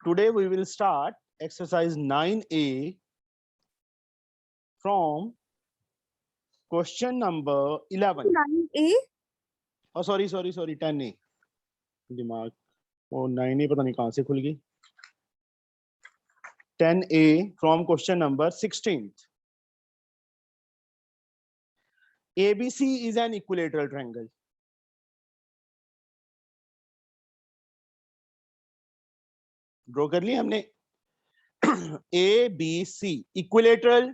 Today we will start exercise 9A from question number 11. 9A? Oh, sorry, 10A. दिमाग वो 9A पता नहीं कहाँ से खुल गई. 10A from question number 16. ABC is an equilateral triangle. Draw कर लिया हमने. ABC equilateral,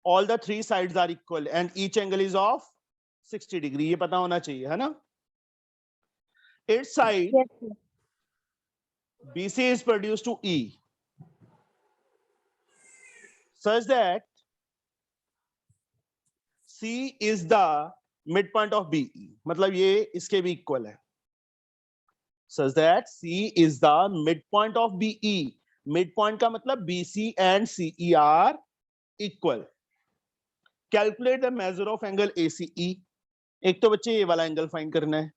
all the three sides are equal and each angle is of 60 degree. ये पता होना चाहिए, है ना? Its side Yes, sir. BC is produced to E such that C is the midpoint of BE. मतलब ये इसके भी equal है. Such that C is the midpoint of BE. Midpoint का मतलब BC and CE are equal. Calculate the measure of angle ACE. एक तो बच्चे ये वाला एंगल फाइंड करना है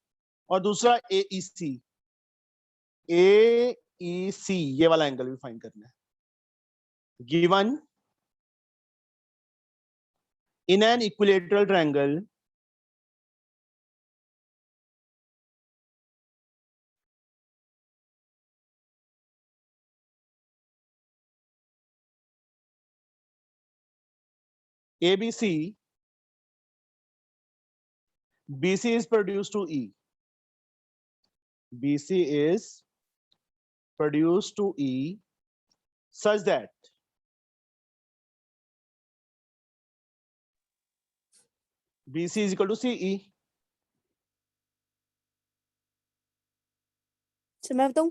और दूसरा AEC. AEC ये वाला एंगल भी फाइंड करना है. Given in an equilateral triangle, ABC, BC is produced to E. BC is produced to E such that BC is equal to CE. So मैं बताऊं?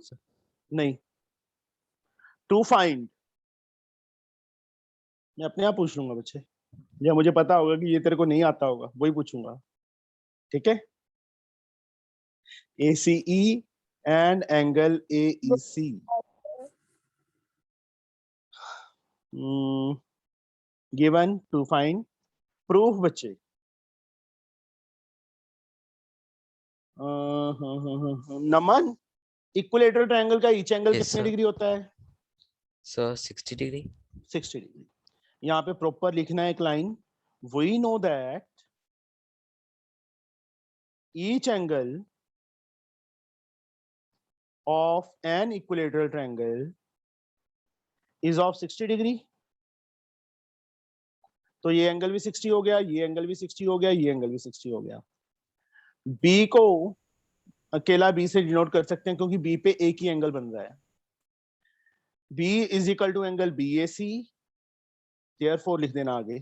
नहीं. To find, मैं अपने आप पूछ लूंगा बच्चे, या मुझे पता होगा कि ये तेरे को नहीं आता होगा, वही पूछूंगा. ठीक है? ACE and angle AEC. Given to find, proof बच्चे. नमन, इक्विलेटरल ट्रायंगल का ईच एंगल कितने डिग्री होता है? Sir 60 degree. 60 डिग्री. यहाँ पे प्रॉपर लिखना है एक line. We know that each angle of an equilateral triangle is of 60 degree. तो ये एंगल भी 60 हो गया, ये एंगल भी 60 हो गया, ये एंगल भी 60 हो गया. B को अकेला B से डिनोट कर सकते हैं क्योंकि B पे एक ही एंगल बन रहा है. B is equal to angle BAC, therefore लिख देना आगे,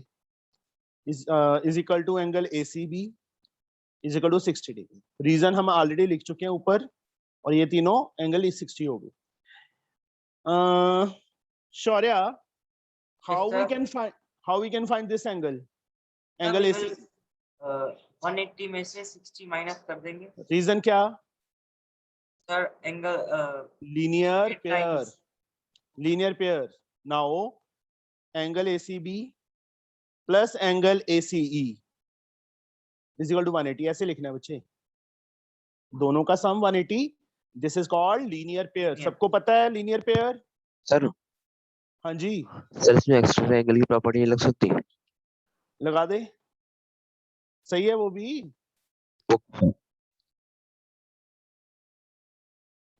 is equal to angle ACB is equal to 60 degree. Reason हम ऑलरेडी लिख चुके हैं ऊपर, और ये तीनों एंगल 60 हो गए. Shaurya, how we can find this angle? Angle AC 180 में से 60 माइनस कर देंगे. रीजन क्या? Sir angle linear pair. Now angle ACB plus angle ACE is equal to 180. ऐसे लिखना है बच्चे, दोनों का sum 180. This is called linear pair. सबको पता है लीनियर पेयर? सर हाँ जी, सर इसमें एक्स्ट्रा ट्रायंगल की प्रॉपर्टी लग सकती है. लगा दे. सही है वो भी.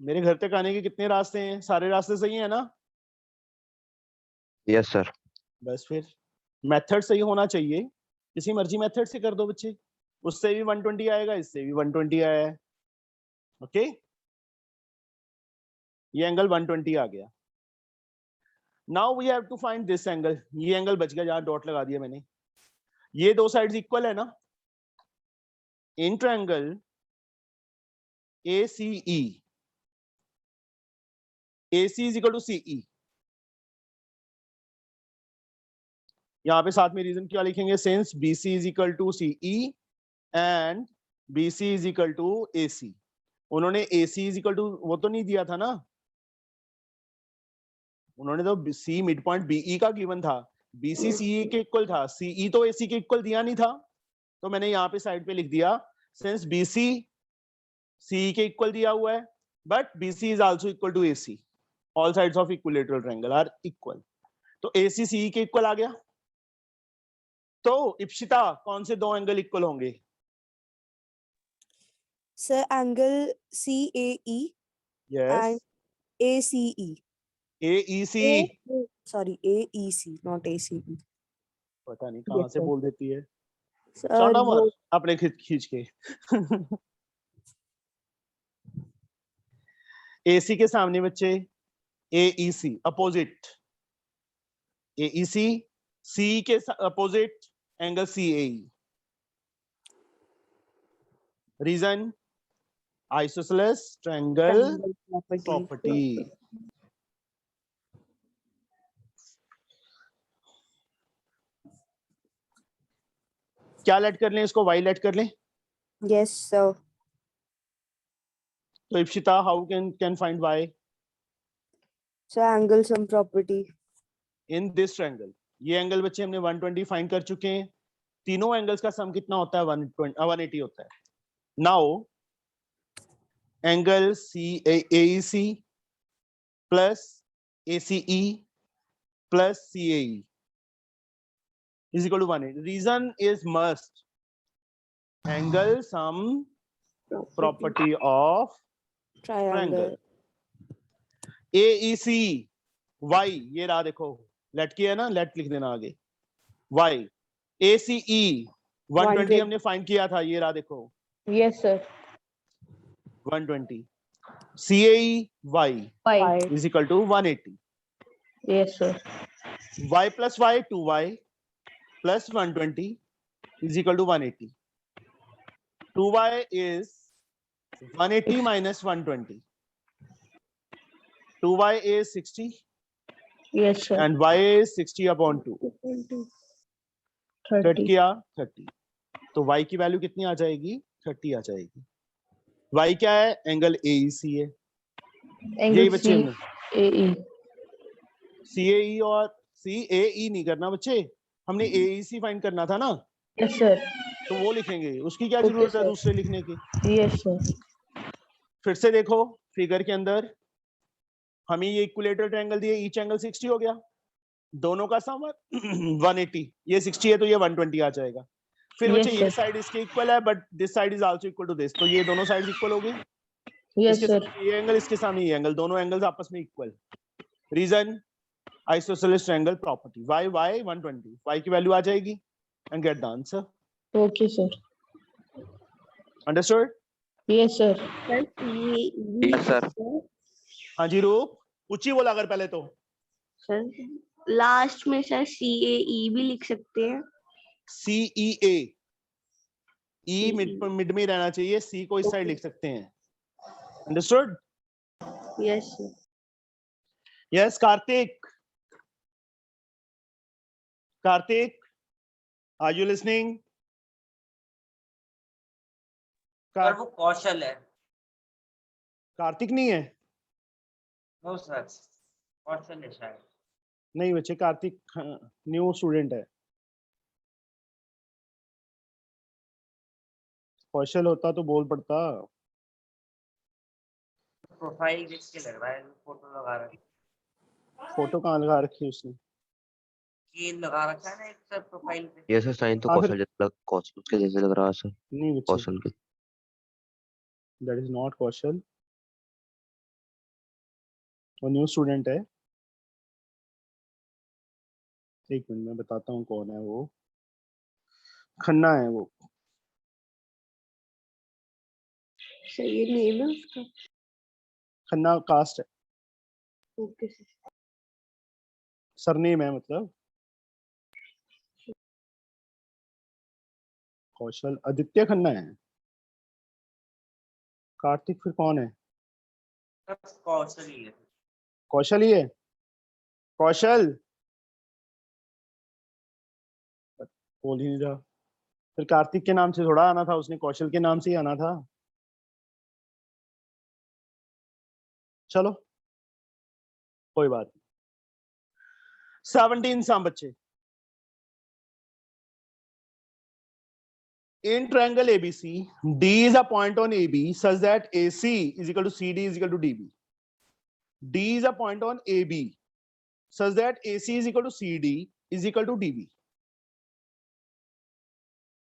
मेरे घर तक आने के कितने रास्ते हैं? सारे रास्ते सही है ना? Yes sir. बस फिर मेथड सही होना चाहिए. किसी मर्जी मेथड से कर दो बच्चे, उससे भी 120 आएगा, इससे भी 120 आया है. ओके, ये एंगल 120 आ गया. Now we have to find this angle. ये एंगल बच गया, जहां डॉट लगा दिया मैंने. ये दो साइड्स इक्वल है ना? In triangle ACE, AC is equal to CE. यहाँ पे साथ में रीजन क्या लिखेंगे? Since BC is equal to CE and BC is equal to AC. उन्होंने AC is equal to वो तो नहीं दिया था ना, उन्होंने तो C मिड पॉइंट BE का गिवन था. BC CE के इक्वल था, CE तो AC के इक्वल दिया नहीं था. तो मैंने यहाँ पे साइड पे लिख दिया सिंस BC CE के इक्वल दिया हुआ है, but BC is also equal to AC. All sides of equilateral triangle are equal. तो AC CE के इक्वल आ गया। तो इप्सिता कौन से दो एंगल इक्वल होंगे? Sir, angle CAE yes, and ACE. AEC। Sorry, AEC, not ACE. पता नहीं कहाँ Yes, से sir. बोल देती है। Sir, Shut up, both अपने खींच के। AC के सामने बच्चे AEC अपोजिट, AEC CE के opposite angle CAE। Reason isosceles triangle triangle property. क्या लेट कर लें इसको? Y लेट कर लें। Yes, sir. तो Ipsita how can find Y So, angle sum property. In this triangle? ये एंगल बच्चे हमने 120 फाइंड कर चुके हैं। तीनों एंगल्स का सम कितना होता है? 180 होता है। Now angle AEC plus ACE plus CAE is equal to 180. Reason is must. Angle sum property of triangle. AEC Y, ये रहा देखो, लेट किया है ना, लेट लिख देना आगे। Y ACE 120 हमने फाइंड किया था, ये रहा देखो। Yes, sir. 120 CAE Y Five. is equal to 180. Yes, sir. Y plus Y 2Y plus 120 is equal to 180. 2Y is 180 minus 120. 2Y is 60 Yes, sir. and Y is 60 upon 2. Cut 30. किया 30, तो Y की value कितनी आ जाएगी? 30 आ जाएगी। Y क्या है? Angle AEC है। यही Angle बच्चे हमने CAE. CAE और CAE नहीं करना बच्चे, हमने AEC फाइंड करना था ना, Yes, sir. तो वो लिखेंगे। उसकी क्या Okay, जरूरत है sir. दूसरे लिखने की? Yes, sir. फिर से देखो फिगर के अंदर, हमें ये इक्विलेटरल ट्रायंगल दिए, ईच एंगल 60 हो गया, दोनों का सम 180, ये 60 है तो ये 120 आ जाएगा। फिर Yes, बच्चे ये sir. साइड इसके इक्वल है, but this side is also equal to this, तो ये दोनों साइड्स इक्वल हो गई। Yes, इसके sir. सामने ये एंगल, इसके सामने ये एंगल, दोनों एंगल्स आपस में equal. Reason isosceles triangle property. y 120, y की वैल्यू आ जाएगी and get the answer. Okay, sir. Understood? Yes, sir. Yes, sir. हाँ जी रूप, ऊंची बोला अगर पहले तो। सर लास्ट में सर CAE भी लिख सकते हैं। CEA, E मिड में रहना चाहिए, C को इस साइड लिख सकते हैं। Understood? Yes sir. Yes Kartik, Kartik are you listening? Sir वो कौशल है। कार्तिक नहीं है? नो सर, कौशल है शायद। नहीं बच्चे, कार्तिक न्यू स्टूडेंट है। कौशल होता तो बोल पड़ता। प्रोफाइल देख के लग रहा है फोटो लगा रखा है। फोटो कहाँ लगा रखी है उसने? ये लगा रखा है ना एक सर प्रोफाइल पे। ये सर साइन तो हाँ, फिर- कौशल जैसा कौशल के जैसे लग रहा है सर, नहीं बच्चे, कौशल के। दैट इज नॉट कौशल, वो न्यू स्टूडेंट है। एक मिनट में बताता हूँ कौन है वो। खन्ना है वो। सर ये नेम है उसका। खन्ना कास्ट है, ओके सर। सरनेम है मतलब। कौशल आदित्य खन्ना है। कार्तिक फिर कौन है? सब कौशल ही है। कौशल ही है। कौशल बोल ही नहीं रहा। फिर कार्तिक के नाम से थोड़ा आना था, उसने कौशल के नाम से ही आना था। चलो कोई बात नहीं। 17 सम बच्चे। In triangle ABC, D is a point on AB such that AC is equal to CD is equal to DB. D is a point on AB such that AC is equal to CD is equal to DB.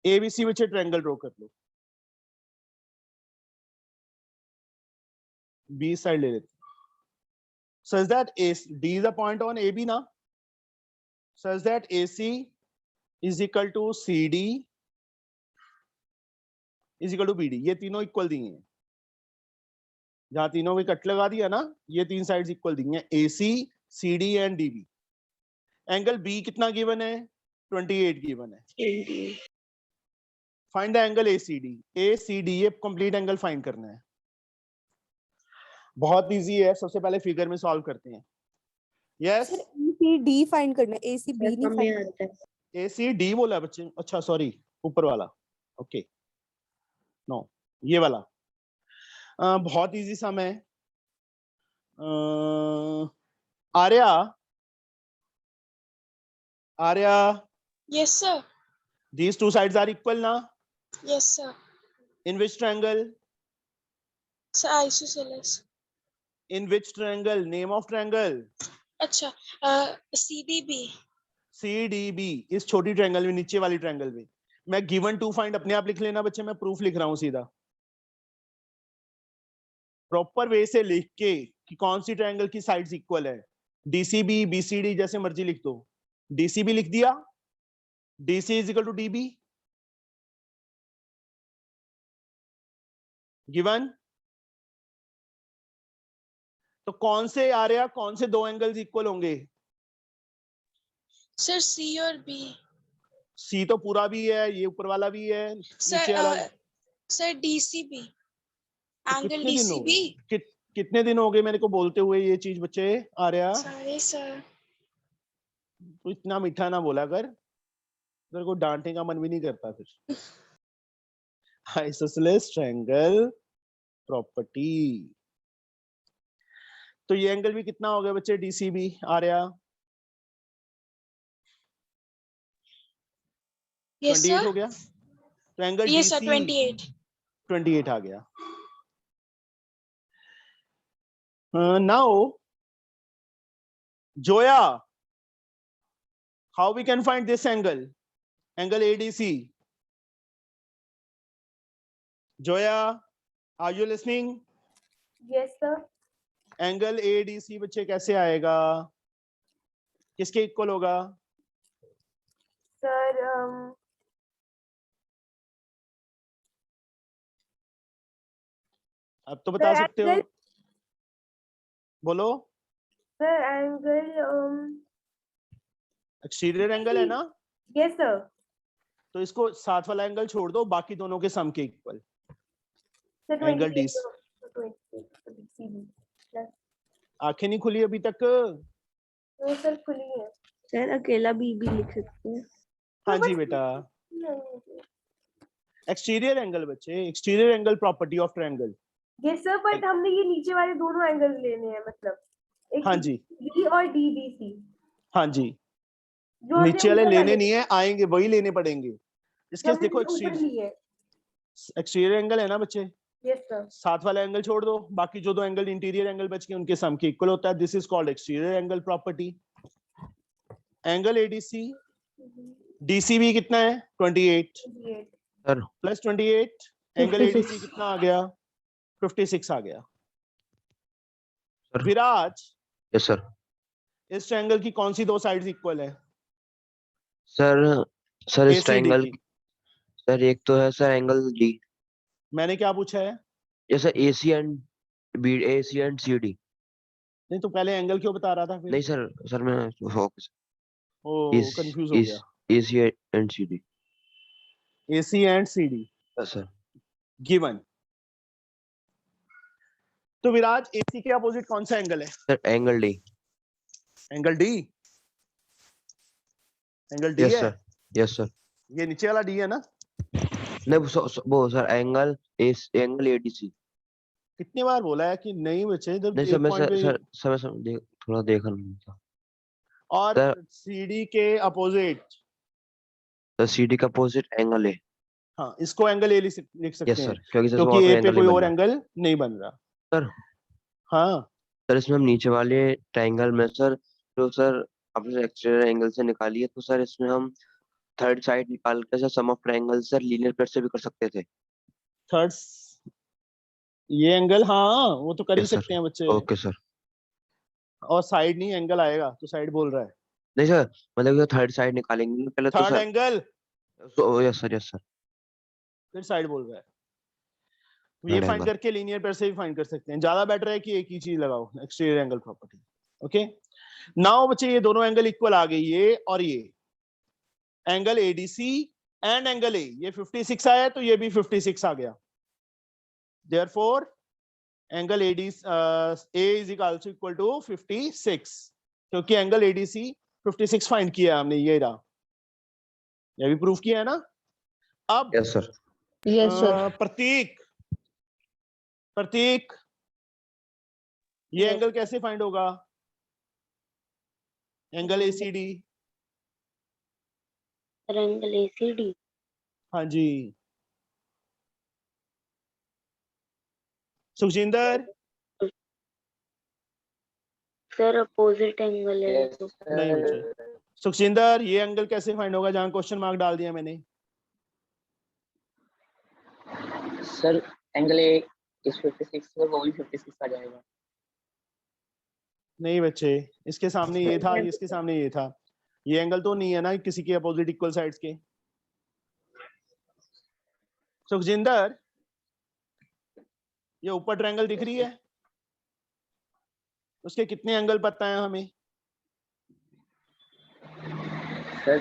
ABC ਵਿੱਚ triangle draw कर लो, B side ले लेते, such that D is a point on AB ना, such that AC is equal to CD is equal to BD. ये तीनों equal दिए हैं, जहां तीनों में कट लगा दिया ना, ये तीन साइड्स इक्वल दी हैं, AC, CD and DB. Angle B कितना गिवन है? 28 गिवन है. Find the angle ACD. ACD ये कंप्लीट एंगल फाइंड करना है. बहुत इजी है, सबसे पहले फिगर में सॉल्व करते हैं. यस, ACD फाइंड करना है, ACB नहीं फाइंड करना है. ACD बोला बच्चे, अच्छा सॉरी, ऊपर वाला. ओके, नो, ये वाला बहुत इजी सम है. Arya, Yes, sir. these two sides are equal ना? Yes, sir. In which triangle? Sir, isosceles. In which triangle? Name of triangle? अच्छा, CDB. CDB. इस छोटी ट्रायंगल में, नीचे वाली ट्रायंगल में. मैं गिवन टू फाइंड अपने आप लिख लेना बच्चे, मैं प्रूफ लिख रहा हूं सीधा. प्रॉपर वे से लिख के कि कौन सी ट्रायंगल की साइड्स इक्वल है. DCB, BCD जैसे मर्जी लिख दो. DCB लिख दिया, DC is equal to DB. Given. तो कौन से आ रहा, कौन से दो एंगल्स इक्वल होंगे? Sir, C और B. C तो पूरा भी है, ये ऊपर वाला भी है, Sir, नीचे वाला. sir DCB. Angle कितने दिन हो DCB. गए? कितने दिन हो गए मेरे को बोलते हुए ये चीज बच्चे? आ रहा, Sorry, sir. तो इतना मीठा ना बोला कर, तेरे को डांटने का मन भी नहीं करता फिर. Isosceles triangle property. तो ये एंगल भी कितना हो गया बच्चे? DCB आ रहा, Yes, 28 हो sir. गया. तो एंगल Yes, sir. DC 28. 28 आ गया. Now, Joya, how we can find this angle? Angle ADC. Joya, are you listening? Yes, sir. Angle ADC बच्चे कैसे आएगा? किसके इक्वल होगा? Sir, अब तो बता Sir, सकते हो. angle- बोलो. sir, angle, एक्सटीरियर एंगल है ना? yes, sir. तो इसको साथ वाला एंगल छोड़ दो, बाकी दोनों के सम के equal. Sir, Angle 28, DC. sir, 28, CB. आंखें नहीं खुली अभी तक? No, sir, खुली है. सर अकेला बी भी लिख सकते हैं. हाँ जी बेटा. एक्सटीरियर एंगल बच्चे, exterior angle property of triangle. Yes, sir, but हमने ये नीचे वाले दोनों एंगल्स लेने हैं, मतलब एक हाँ जी, D और DBC. हाँ जी. जो हमने नीचे वाले ऊपर लेने नहीं है, आएंगे वही लेने पड़ेंगे. इसके हमने देखो ऊपर लिए है. एक्सटीरियर एंगल है ना बच्चे, Yes, sir. साथ वाला एंगल छोड़ दो, बाकी जो दो एंगल इंटीरियर एंगल बच गए उनके सम के इक्वल होता है. This is called exterior angle property. Angle ADC, DCB कितना है? 28 28. Sir plus 28. एंगल 56. ADC कितना आ गया? 56 आ गया. सर विराज, यस सर. इस ट्रायंगल की कौन सी दो साइड्स इक्वल है? सर सर इस ACD ट्रायंगल, की. सर एक तो है सर एंगल डी. मैंने क्या पूछा है? ये sir AC and B, AC and CD. नहीं तो पहले एंगल क्यों बता रहा था फिर? नहीं सर, सर मैं ओ कंफ्यूज हो गया. AC and CD. AC and CD yes sir. Given. तो विराज AC के अपोजिट कौन सा एंगल है? Sir angle D. Angle D. Angle D yes है. सर. Yes sir. ये नीचे वाला D है ना? नहीं वो सर एंगल एंगल ADC. कितनी बार बोला है कि नहीं बच्चे, इधर नहीं सर एक मैं पॉइंट पे. सर थोड़ा देखा नहीं था. और सर- CD के अपोजिट, सर CD का अपोजिट एंगल है. हाँ इसको एंगल A लिख सकते यस हैं, सर, क्योंकि सर क्योंकि वहाँ A पे एंगल कोई नहीं और बन रहा. एंगल नहीं बन रहा. सर हाँ सर इसमें हम नीचे वाले ट्रायंगल में सर, जो सर आपने एक्सटीरियर एंगल से निकाली है, तो सर इसमें हम थर्ड साइड निकाल के sir sum of triangle sir linear pair से भी कर सकते थे। थर्ड, ये एंगल, हाँ वो तो कर ही यस सर। सकते हैं बच्चे। Okay sir. और साइड नहीं, एंगल आएगा, तो साइड बोल रहा है। नहीं सर, मतलब थर्ड साइड निकालेंगे पहले तो third sir. Angle, yes sir, yes sir. फिर साइड बोल रहा है। तो ये थर्ड फाइंड एंगल। करके लीनियर पेयर से भी फाइंड कर सकते हैं। ज्यादा बेटर है कि एक ही चीज लगाओ, exterior angle property. Okay, now बच्चे ये दोनों एंगल इक्वल आ गए, ये और ये angle ADC and angle A, ये 56 आया तो ये भी 56 आ गया। Therefore angle ADC A is also equal to 56, क्योंकि एंगल एडीसी 56 फाइंड किया है हमने, ये रहा, ये भी प्रूफ किया है ना। अब यस सर। Yes, sir. प्रतीक, प्रतीक ये Yes. एंगल कैसे फाइंड होगा? Angle ACD. Angle ACD. हाँ जी सुखजिंदर। सर अपोजिट एंगल है तो। नहीं बच्चे, सुखजिंदर ये एंगल कैसे फाइंड होगा जहां क्वेश्चन मार्क डाल दिया मैंने? सर एंगल ए इस 56 पर वो भी 56 आ जाएगा। नहीं बच्चे, इसके सामने ये था, इसके सामने ये था, ये एंगल तो नहीं है ना किसी के अपोजिट इक्वल साइड्स के। सुखजिंदर ये ऊपर ट्रायंगल दिख रही है, उसके कितने एंगल पता है हमें? सर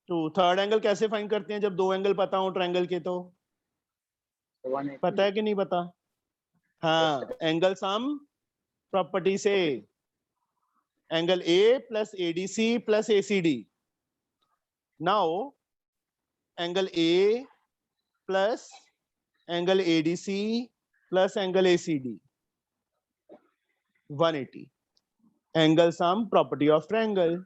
तो थर्ड एंगल कैसे फाइंड करते हैं जब दो एंगल पता हो ट्रायंगल के? तो पता है कि नहीं पता? हाँ, एंगल सम प्रॉपर्टी से, angle A plus ADC plus ACD. Now angle A plus angle ADC plus angle ACD 180, angle sum property of triangle.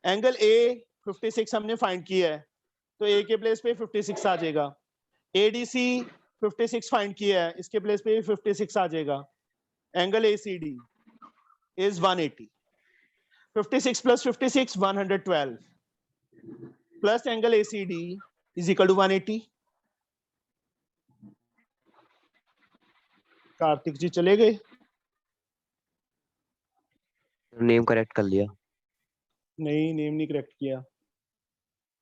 Angle A 56 हमने फाइंड किया है, तो ए के प्लेस पे 56 आ जाएगा। एडीसी 56 फाइंड किया है, इसके प्लेस पे 56 आ जाएगा। Angle ACD is 180, 56 plus 56 112 plus angle ACD is equal to 180। Kartik ji चले गए? नेम करेक्ट कर लिया। नहीं, नेम नहीं करेक्ट किया।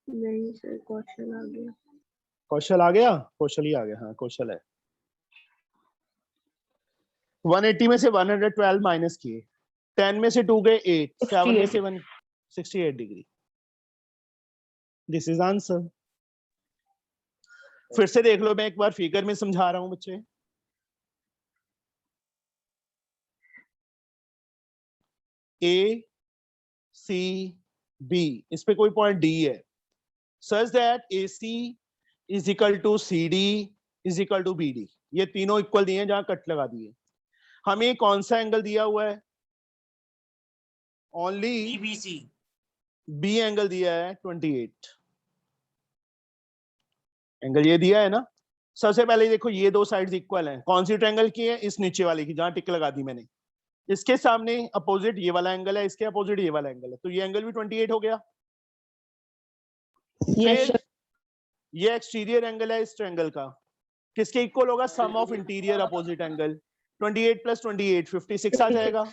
नहीं सर, क्वेश्चन आ गया। कौशल आ गया, कौशल ही आ गया, हाँ कौशल है। 180 में से 112 माइनस किए, 10 में से 2 गए 8, 7 में से 168 डिग्री। This is answer. फिर से देख लो, मैं एक बार फिगर में समझा रहा हूं बच्चे। ए सी बी, इस पे कोई पॉइंट डी है, such that A C is equal to C D is equal to B D. ये तीनों इक्वल दिए हैं, जहां कट लगा दिए। हमें कौन सा एंगल दिया हुआ है? Only BBC. बी एंगल दिया है 28, एंगल ये दिया है ना। सबसे पहले देखो ये दो साइड्स इक्वल हैं, कौन सी ट्रायंगल की है? इस नीचे वाले की, जहां टिक लगा दी मैंने। इसके सामने अपोजिट ये वाला एंगल है, इसके अपोजिट ये वाला एंगल है, तो ये एंगल भी 28 हो गया। Yes, फिर sir. ये एक्सटीरियर एंगल है इस ट्रायंगल का, किसके इक्वल होगा? Sum of interior opposite angle. 28 plus 28 56 आ जाएगा।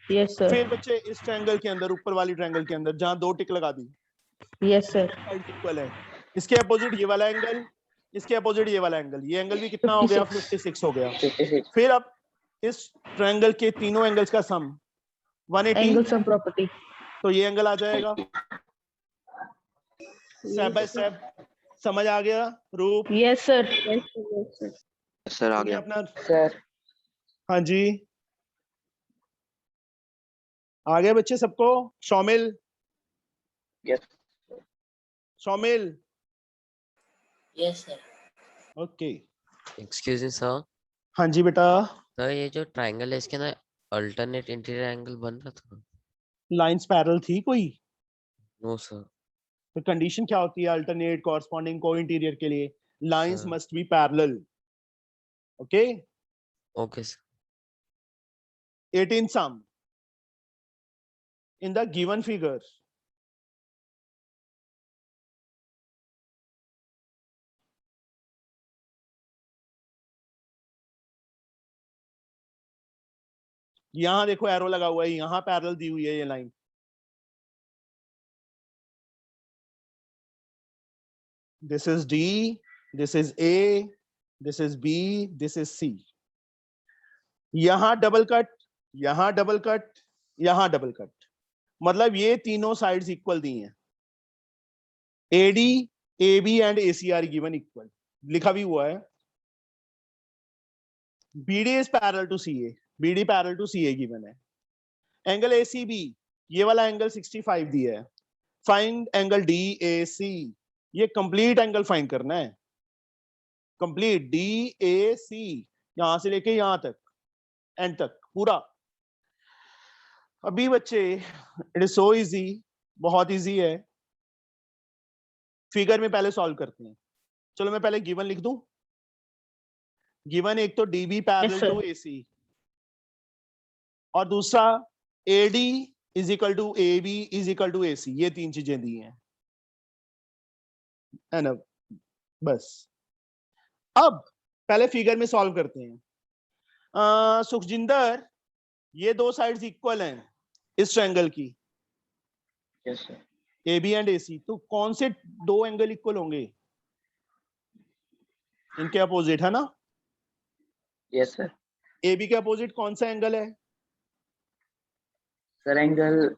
Yes, sir. फिर बच्चे इस ट्रायंगल के अंदर, ऊपर वाली ट्रायंगल के अंदर जहां दो टिक लगा दी, Yes, sir. साइड इक्वल है। इसके अपोजिट ये वाला एंगल, इसके अपोजिट ये वाला एंगल, ये एंगल भी कितना हो गया? 56 हो गया। 56। फिर अब इस ट्रायंगल के तीनों एंगल्स का सम 180, Angle sum property. तो ये एंगल आ जाएगा। स्टेप बाय स्टेप समझ आ गया रूप? Yes, sir. Yes, sir. Yes, sir. Sir आ तुमने गया। अपना, सर हाँ जी आ गया बच्चे सबको? शामिल, यस शामिल, yes sir. Okay. Excuse me sir, हाँ जी बेटा। सर ये जो ट्रायंगल है इसके ना अल्टरनेट इंटीरियर एंगल बन रहा था? लाइंस पैरेलल थी कोई? No sir. तो कंडीशन क्या होती है अल्टरनेट कॉरस्पॉन्डिंग को इंटीरियर के लिए? Lines Sir. Must be parallel. Okay, Okay, sir. 18 sum in the given figure. यहां देखो एरो लगा हुआ है, यहां पैरेलल दी हुई है ये line. This is D, this is A, this is B, this is C. यहां डबल कट, यहां डबल कट, यहां डबल कट, मतलब ये तीनों साइड्स इक्वल दी हैं. AD, AB and AC are given equal, लिखा भी हुआ है. BD is parallel to CA, BD parallel to CA given है. एंगल ACB, ये वाला एंगल 65 दिया है. फाइंड एंगल DAC, ये कंप्लीट एंगल फाइंड करना है. कंप्लीट DAC, यहां से लेके यहां तक, एंड तक पूरा. अभी बच्चे इट इज सो इजी, बहुत इजी है. फिगर में पहले सॉल्व करते हैं. चलो मैं पहले गिवन लिख दूं. गिवन एक तो DB parallel sir. To AC और दूसरा AD is equal to AB is equal to AC. ये तीन चीजें दी हैं, है ना. बस अब पहले फिगर में सॉल्व करते हैं. सुखजिंदर, ये दो साइड्स इक्वल हैं इस ट्रायंगल की, yes sir, AB and AC. तो कौन से दो एंगल इक्वल होंगे? इनके अपोजिट, है ना. Yes sir. AB के अपोजिट कौन सा एंगल है? Sir angle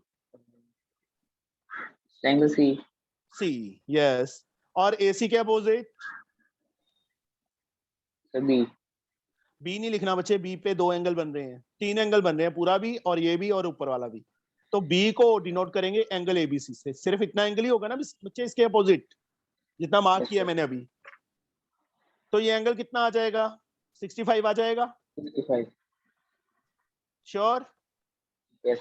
C. C, yes. और AC के अपोजिट? Sir B. बी नहीं लिखना बच्चे, बी पे दो एंगल बन रहे हैं, तीन एंगल बन रहे हैं, पूरा भी और ये भी और ऊपर वाला भी. तो बी को डिनोट करेंगे एंगल एबीसी से. सिर्फ इतना एंगल ही होगा ना बच्चे इसके अपोजिट, जितना मार्क किया मैंने अभी. तो ये एंगल कितना आ जाएगा? 65 आ जाएगा. 65. श्योर? यस.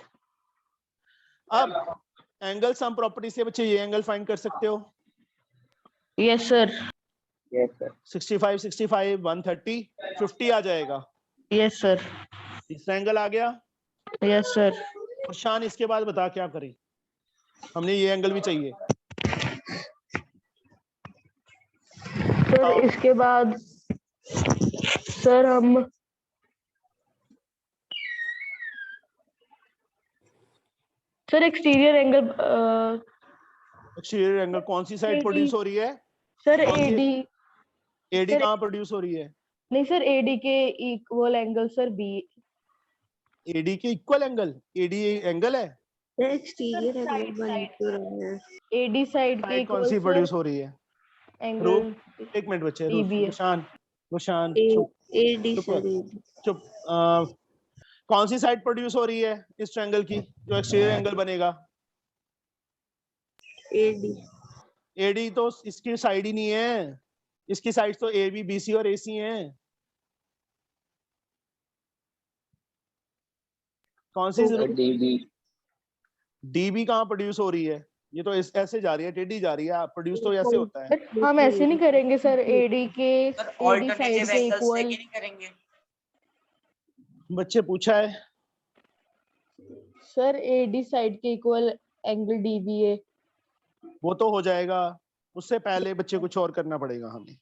अब एंगल सम प्रॉपर्टी से बच्चे ये एंगल फाइंड कर सकते हो. Yes, sir. Yes sir. 65 65 130 50 आ जाएगा. Yes, sir. तीसरा एंगल आ गया. Yes, sir. शान, इसके बाद बता क्या करें? हमने ये एंगल भी चाहिए. सर इसके बाद सर हम sir exterior angle exterior angle कौन सी साइड प्रोड्यूस हो रही है? सर कौन सी? एडी एडी सर- कहाँ प्रोड्यूस हो रही है? नहीं सर एडी के equal angle sir B. AD के इक्वल एंगल? एडी एंगल है? एक्सटीरियर एंगल बन क्यों रहा है? एडी साइड के साइड कौन इक्वल सी प्रोड्यूस हो रही है? एंगल एक मिनट बच्चे, EB है. रोशान ए चुप एडी चुप सर चुप. कौन सी साइड प्रोड्यूस हो रही है इस ट्रायंगल की जो एक्सटीरियर एंगल बनेगा? एडी एडी तो इसकी साइड ही नहीं है, इसकी साइड तो ए बी बी सी और AC हैं. कौन सी? डीबी. डीबी कहाँ प्रोड्यूस हो रही है? ये तो ऐसे जा रही है, टेढ़ी जा रही है. प्रोड्यूस तो ऐसे होता है. बट हम ऐसे नहीं करेंगे सर. एडी के एडी साइड के इक्वल नहीं करेंगे. बच्चे पूछा है. सर एडी साइड के इक्वल एंगल डीबी है. वो तो हो जाएगा, उससे पहले बच्चे कुछ और करना पड़ेगा हमें.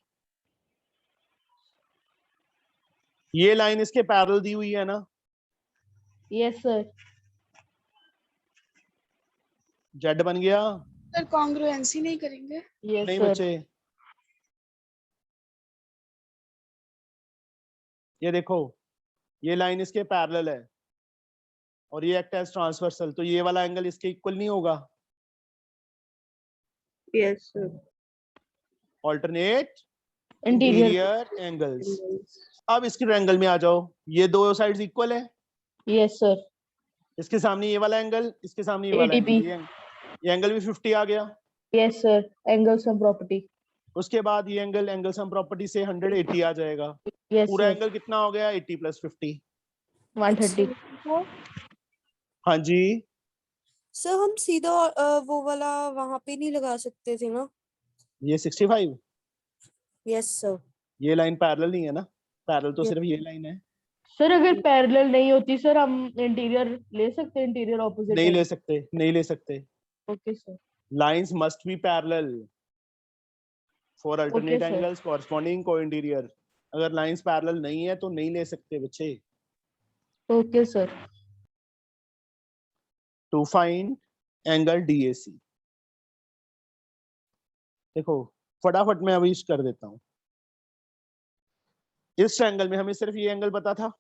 ये लाइन इसके पैरेलल दी हुई है ना? Yes sir. जेड बन गया. सर कॉन्ग्रुएंसी नहीं करेंगे? यस नहीं सर. बच्चे, ये देखो, ये लाइन इसके पैरेलल है और ये एक्ट एज ट्रांसवर्सल, तो ये वाला एंगल इसके इक्वल नहीं होगा. Yes sir alternate interior. Interior angles. अब इसके ट्रायंगल में आ जाओ. ये दो साइड्स इक्वल है. Yes sir. इसके सामने ये वाला एंगल, इसके सामने ये वाला ADB. एंगल, ये एंगल भी 50 आ गया. Yes sir. Angle sum property. उसके बाद ये एंगल सम प्रॉपर्टी से 180 आ जाएगा. यस पूरा सर. एंगल कितना हो गया? 80 + 50. 130. हाँ जी. सर हम सीधा वो वाला वहां पे नहीं लगा सकते थे ना? ये 65, यस सर। ये लाइन पैरेलल नहीं है ना, पैरेलल तो Yes. सिर्फ ये लाइन है। सर अगर पैरेलल नहीं होती सर हम इंटीरियर ले सकते हैं, इंटीरियर ऑपोजिट नहीं ले सकते, नहीं ले सकते। Okay sir. Lines must be parallel for alternate sir. Angles corresponding को इंटीरियर। अगर लाइंस पैरेलल नहीं है तो नहीं ले सकते बच्चे। Okay sir. To find angle DAC, देखो फटाफट मैं अभी कर देता हूं। इस ट्रायंगल में हमें सिर्फ ये एंगल पता था,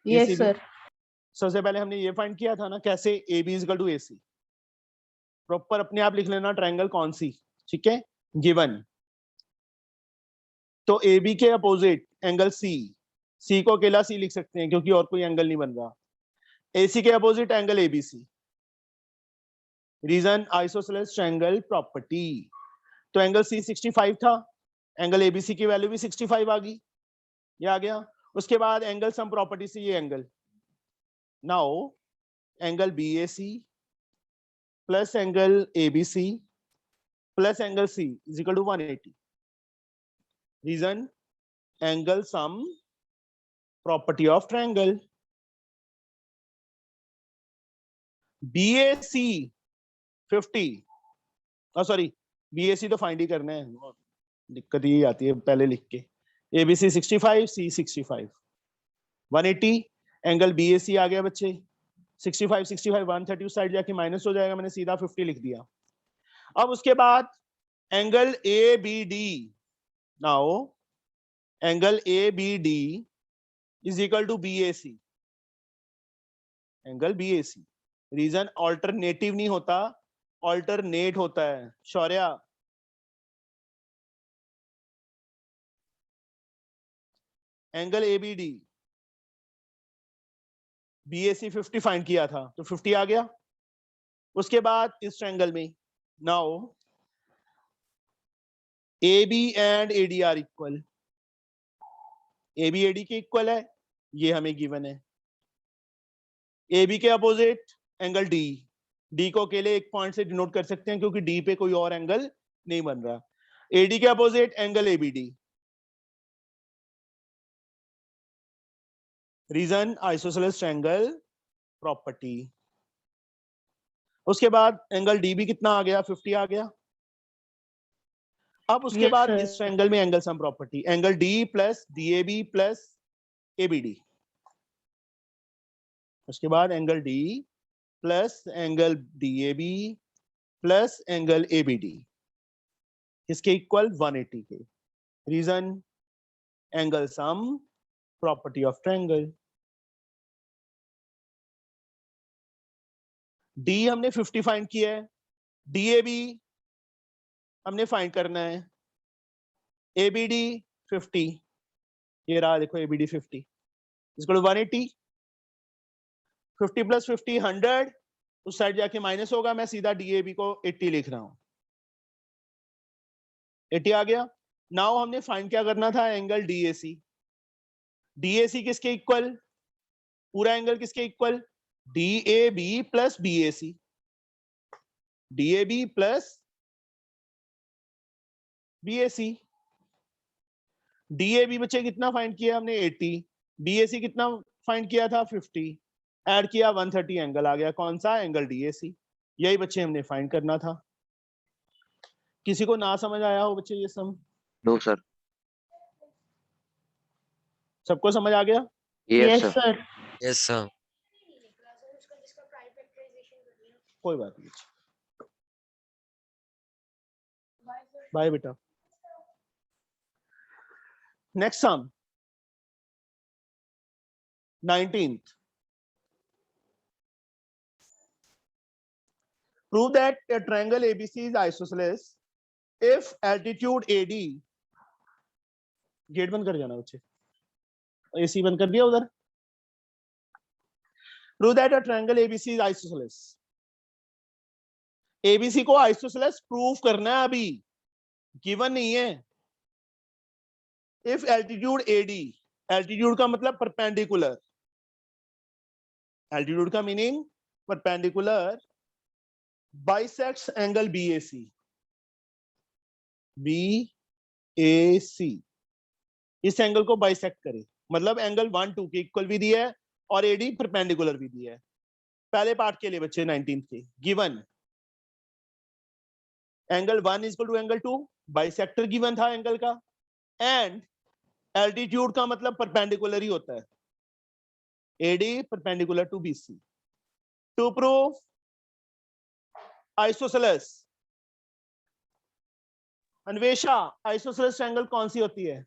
यस ACB। सर। सबसे पहले हमने ये फाइंड किया था ना, कैसे AB equal to AC। Proper अपने आप लिख लेना ट्रायंगल कौन सी, ठीक है, गिवन। तो AB के अपोजिट एंगल C को अकेला C लिख सकते हैं क्योंकि और कोई एंगल नहीं बन रहा। AC के opposite angle ABC। Reason isosceles triangle property. तो एंगल C 65 था, एंगल ABC की वैल्यू भी 65 आ गई, ये आ गया। उसके बाद एंगल सम प्रॉपर्टी से ये angle, now angle BAC plus angle ABC plus angle C is equal to 180। Reason angle sum property of triangle. BAC 50, sorry BAC तो फाइंड ही करना है, दिक्कत ये आती है पहले लिख के। ABC 65, C 65, 180। एंगल BAC आ गया बच्चे 65 65, 130 उस साइड जाके माइनस हो जाएगा, मैंने सीधा 50 लिख दिया। अब उसके बाद angle ABD, now angle ABD is equal to BAC, angle BAC। Reason alternative नहीं होता, ऑल्टरनेट होता है। Shaurya angle ABD BAC 50 find किया था तो 50 आ गया। उसके बाद इस ट्रायंगल में now AB and AD are equal, AB AD के इक्वल है, ये हमें गिवन है। AB के अपोजिट एंगल D को अकेले एक पॉइंट से डिनोट कर सकते हैं क्योंकि D पे कोई और एंगल नहीं बन रहा। AD के opposite angle ABD। Reason isosceles triangle property. उसके बाद एंगल DB कितना आ गया, 50 आ गया। अब उसके Yes, बाद sir. इस ट्रायंगल में angle sum property, angle D plus DAB plus ABD। उसके बाद angle D plus angle DAB plus angle ABD, इसके इक्वल 180 के। Reason angle sum property of triangle. D हमने 50 फाइंड किया है, DAB हमने फाइंड करना है, ABD 50, ये रहा देखो ABD 50 इसको 180। 50 प्लस 50 100, उस साइड जाके माइनस होगा, मैं सीधा DAB को 80 लिख रहा हूं, 80 आ गया। नाउ हमने फाइंड क्या करना था, एंगल DAC। DAC किसके इक्वल, पूरा एंगल किसके equal, DAB plus BAC, DAB plus BAC। DAB बच्चे कितना फाइंड किया हमने 80, BAC कितना फाइंड किया था 50, ऐड किया 130, एंगल आ गया कौन सा, एंगल DAC। यही बच्चे हमने फाइंड करना था। किसी को ना समझ आया हो बच्चे ये सम? No sir. सबको समझ आ गया? Yes Yes, sir. sir. Yes, sir. कोई बात नहीं, बाय बेटा। Next sum 19th, prove that a triangle ABC is isosceles if altitude AD, gate बंद कर जाना बच्चे, AC बंद कर दिया उधर। prove that a triangle ABC is isosceles, ABC को isosceles प्रूफ करना है, अभी गिवन नहीं है। if altitude AD, altitude का मतलब परपेंडिकुलर, altitude का meaning perpendicular bisects angle BAC। BAC इस एंगल को बाइसेक्ट करे, मतलब एंगल 1 2 के इक्वल भी दिया है और AD परपेंडिकुलर भी दिया है। पहले पार्ट के लिए बच्चे 19th के given angle 1 equal to angle 2, bisector given था एंगल का, एंड एल्टीट्यूड का मतलब परपेंडिकुलर ही होता है, AD perpendicular to BC। To prove isosceles, Anvesha isosceles triangle कौन सी होती है?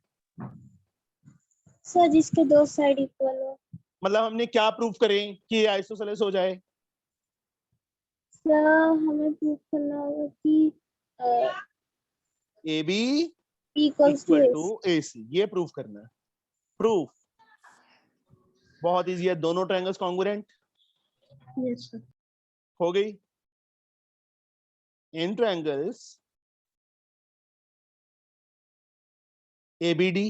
सर जिसके दो साइड इक्वल हो। मतलब हमने क्या प्रूव करें कि आइसोसेलेस हो जाए? सर हमें प्रूव करना होगा कि AB equals to equal to AC, ये प्रूव करना है। प्रूफ बहुत इजी है, दोनों ट्रायंगल्स कॉन्ग्रुएंट यस सर। हो गई। इन triangles ABD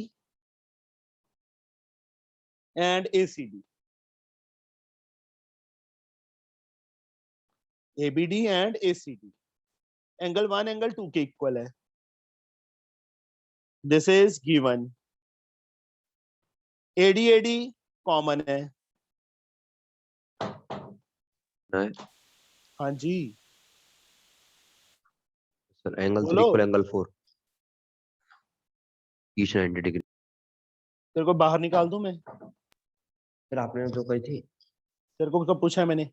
and ACD, ABD and ACD angle 1 angle 2 के इक्वल है। This is given. AD common है। Right. हाँ जी Sir, angle 3 बोलो। equal angle 4. Each 90 degree. तेरे को बाहर निकाल दूं मैं? सर आपने जो कही थी। तेरे को कब पूछा है मैंने,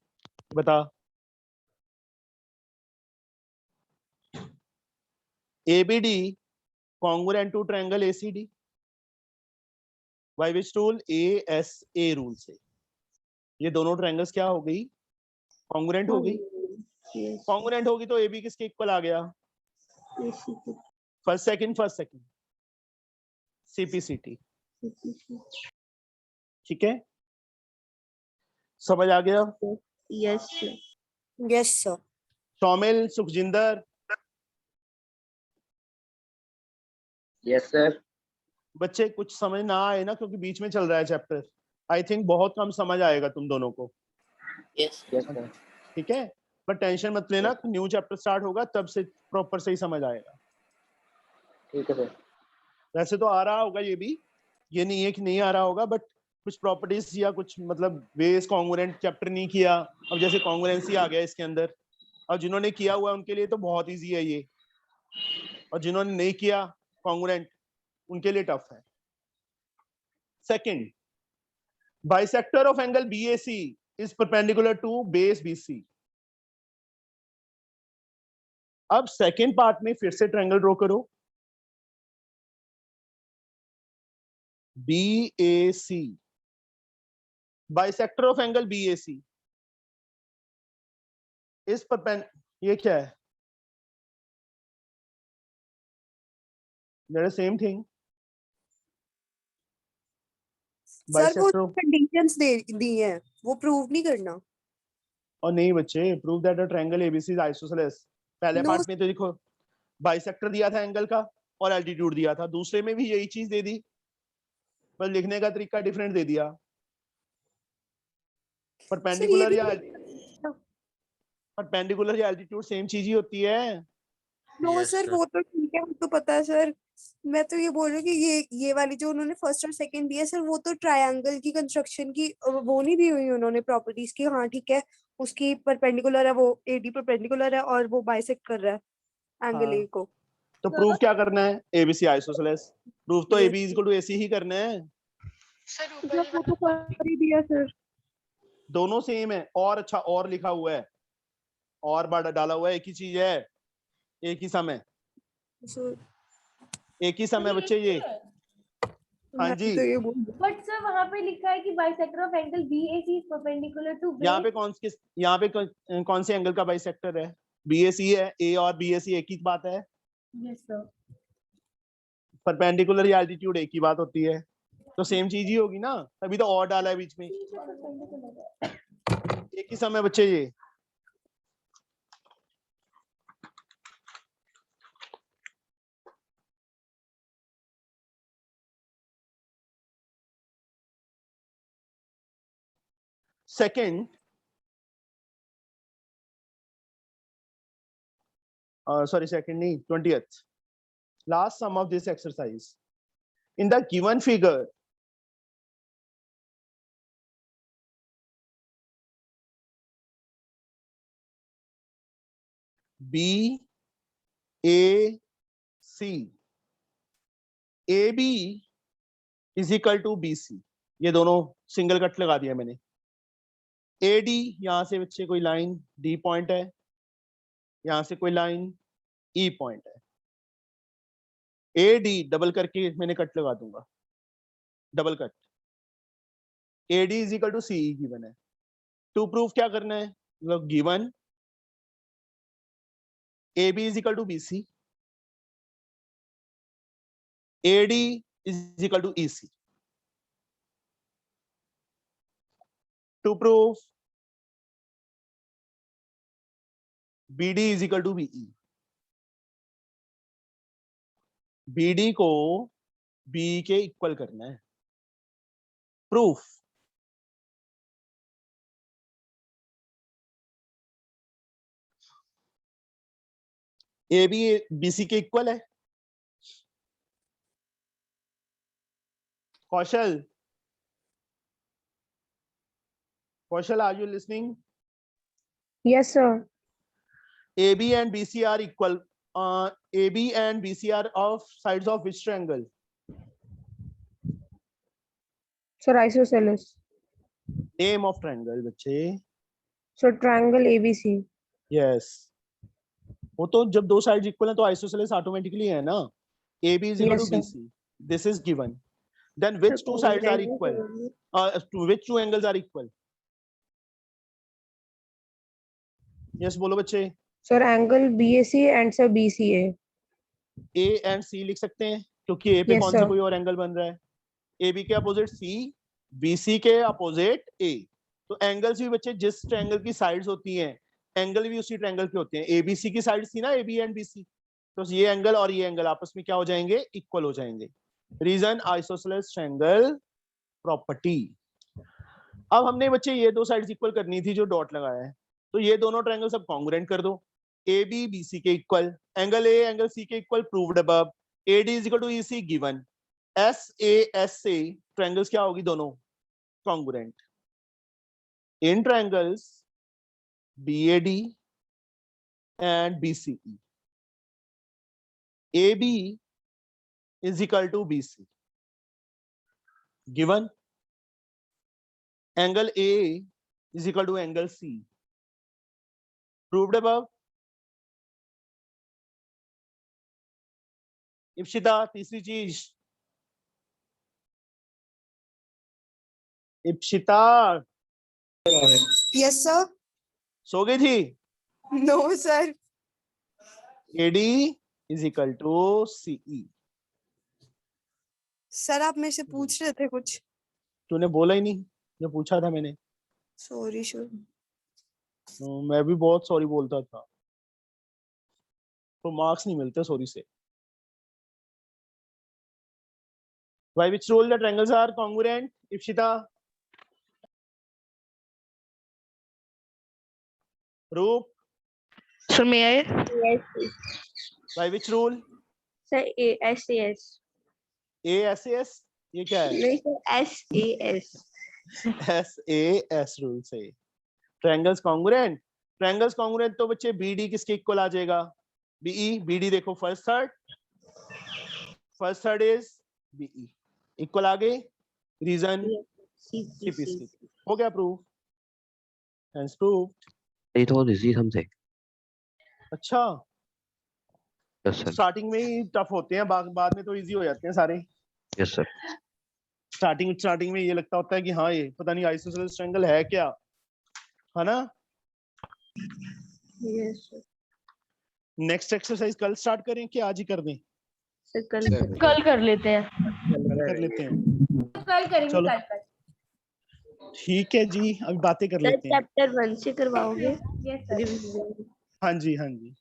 बता। ABD congruent to triangle ACD by which rule? ASA rule से। ये दोनों ट्रायंगल्स क्या हो गई? कॉन्ग्रुएंट हो गई। कॉन्ग्रुएंट होगी तो AB किसके इक्वल आ गया? First second CPCT। ठीक है, समझ आ गया? Yes sir. Yes sir. Shaumil, Sukhjinder, yes sir. बच्चे कुछ समझ ना आए ना, क्योंकि बीच में चल रहा है चैप्टर, आई थिंक बहुत कम समझ आएगा तुम दोनों को। Yes sir. ठीक है, पर टेंशन मत लेना, न्यू चैप्टर स्टार्ट होगा तब से प्रॉपर सही समझ आएगा। ठीक है सर। वैसे तो आ रहा होगा ये भी, ये नहीं है कि नहीं आ रहा होगा, बट कुछ प्रॉपर्टीज या कुछ मतलब बेस कॉन्ग्रुएंट चैप्टर नहीं किया। अब जैसे कॉन्ग्रुएंसी आ गया इसके अंदर, और जिन्होंने किया हुआ है उनके लिए तो बहुत इजी है ये, और जिन्होंने नहीं किया कॉन्ग्रुएंट उनके लिए टफ है। Second, bisector of angle BAC is perpendicular to base BC। अब सेकंड पार्ट में फिर से ट्रायंगल ड्रॉ करो। BAC bisector of angle BAC इस ये क्या है? That is same thing. Sir वो बाइसेक्टर कंडीशंस दे दी हैं, वो प्रूव नहीं करना। और नहीं बच्चे, prove that a triangle ABC is isosceles. पहले नो पार्ट में तो देखो बाइसेक्टर दिया था एंगल का और एल्टीट्यूड दिया था, दूसरे में भी यही चीज दे दी, बस लिखने का तरीका डिफरेंट दे दिया। सर ये परपेंडिकुलर या एल्टीट्यूड सेम चीज ही होती है। No Yes, sir sir. वो तो ठीक है, वो तो पता है सर। मैं तो ये बोल रही हूँ कि ये वाली जो उन्होंने फर्स्ट और सेकंड दिया सर, वो तो ट्रायंगल की कंस्ट्रक्शन की वो नहीं दी हुई उन्होंने प्रॉपर्टीज की। हाँ ठीक है, उसकी परपेंडिकुलर है, वो AD परपेंडिकुलर है और वो बाइसेक्ट कर रहा है एंगल हाँ, A को। तो प्रूफ क्या करना है? ABC isosceles. प्रूफ तो AB is equal to AC ही करना है। सर सर वो तो कर ही दिया सर। दोनों सेम है, और अच्छा और लिखा हुआ है, और बड़ा डाला हुआ है, एक ही चीज है, एक ही समय, सर एक ही समय बच्चे ये। हाँ मैं जी, तो ये बोल बट सर वहां पे लिखा है कि bisector of angle BAC is perpendicular to यहाँ पे यहाँ पे कौन से एंगल का बाइसेक्टर है? BAC है, A और BAC एक ही बात है। Yes sir. परपेंडिकुलर या एल्टीट्यूड एक ही बात होती है, तो सेम चीज ही होगी ना, तभी तो और डाला है बीच में। एक ही समय बच्चे ये। सेकंड, sorry, second नहीं, 20th. Last sum of this exercise. In the given figure, B, A, C, AB is equal to BC. ये दोनों सिंगल कट लगा दिया मैंने. AD यहां से बच्चे कोई लाइन D पॉइंट है, यहां से कोई लाइन E पॉइंट है. AD डबल करके मैंने कट लगा दूंगा, double cut. AD is equal to CE given है. टू प्रूफ क्या करना है, मतलब given AB is equal to BC, AD is equal to EC. To prove BD is equal to BE. BD को BE के equal करना है. Proof AB BC के इक्वल है. कौशल, are you listening? Yes, sir. AB and BC are equal. AB and BC are of sides of which triangle? Sir, isosceles. Name of triangle बच्चे. So triangle ABC. Yes. वो तो जब दो sides equal है तो isosceles automatically है ना. AB is equal Yes, to sir. BC. This is given. Then which two sides are equal? Which two angles are equal? Yes, बोलो बच्चे. Sir, angle BAC and sir BCA. A and C लिख सकते हैं क्योंकि A पे Yes, कौन सा sir. कोई और एंगल बन रहा है. AB के अपोजिट C, BC के अपोजिट A. तो एंगल्स भी बच्चे जिस ट्रायंगल की साइड्स होती हैं, एंगल भी उसी ट्रायंगल के होते हैं. ABC की साइड्स थी ना AB एंड BC, तो ये एंगल और ये एंगल आपस में क्या हो जाएंगे, इक्वल हो जाएंगे. Reason isosceles triangle property. अब हमने बच्चे ये दो साइड्स इक्वल करनी थी जो डॉट लगाया है, तो ये दोनों ट्रायंगल सब कॉन्ग्रुएंट कर दो. AB BC के equal, angle A angle C के equal, proved above. AD is equal to EC given. SAS से ट्रायंगल्स क्या होगी, दोनों congruent. In triangles BAD and BCE, AB is equal to BC. Given angle A is equal to angle C. Proved above. Ipsita तीसरी चीज. Ipsita Yes, sir. सो गई थी. No, sir. AD is equal to CE. Sir आप मेरे से पूछ रहे थे कुछ. तूने बोला ही नहीं जो पूछा था मैंने. Sorry sir. मैं भी बहुत सॉरी बोलता था, तो मार्क्स नहीं मिलते सॉरी से. By which rule the triangles are congruent? Ipshita. Roop. Sir, may I? Yes. By which rule? Sir, SAS. ASAS. ये क्या है? नहीं sir, SAS. SAS rule से. Triangles congruent. Triangles congruent तो बच्चे BD किसके इक्वल आ जाएगा? BE. BD देखो first third. First third is BE. Equal आ गए. Reason CP. हो गया proof. Hence proved. It was easy something. अच्छा. Yes, sir. स्टार्टिंग में ही टफ होते हैं, बाद में तो इजी हो जाते हैं सारे. Yes, sir. स्टार्टिंग में ये लगता होता है कि हाँ ये पता नहीं आइसोसेलेस ट्रायंगल है क्या, है ना. Yes, sir. नेक्स्ट एक्सरसाइज कल स्टार्ट करें कि आज ही कर दें? Sir, कल कल कर लेते हैं. कल कर लेते हैं. कल करेंगे. चलो. कल ठीक है जी, अभी बातें कर लेते हैं. चैप्टर 1 से करवाओगे? Yes sir. हाँ जी हाँ जी.